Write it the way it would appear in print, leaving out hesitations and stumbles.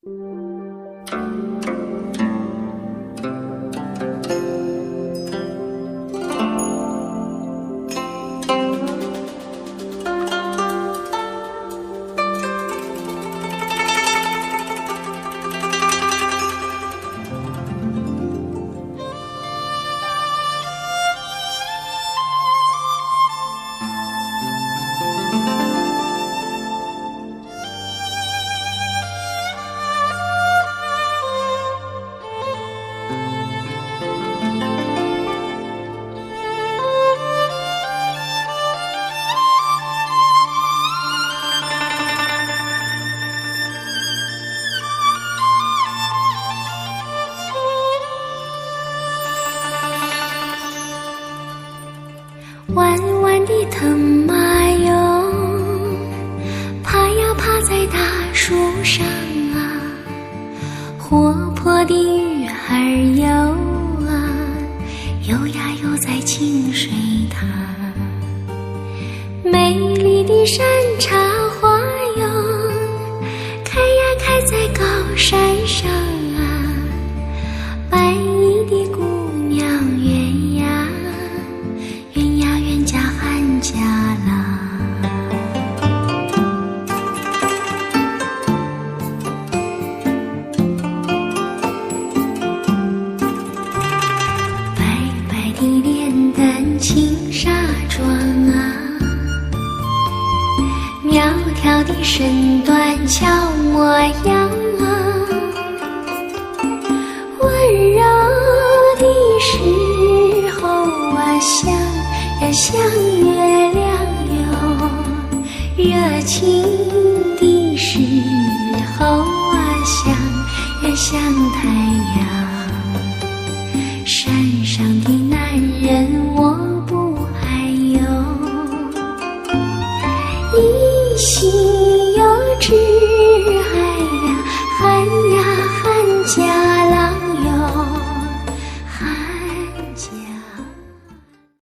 弯弯的藤蔓哟，爬呀爬在大树上啊，活泼的鱼儿游啊，游呀游在清水塘。美丽的山茶花哟，开呀开在高山上啊，白衣的姑娘圆呀圆呀圆家汉家啦。白白的脸蛋青纱妆啊，苗条的身段俏模样啊，温柔的时候啊像呀像月亮哟，热情的时候啊像呀像太阳。山上的男人我不爱哟，一心又只爱呀汉呀汉家。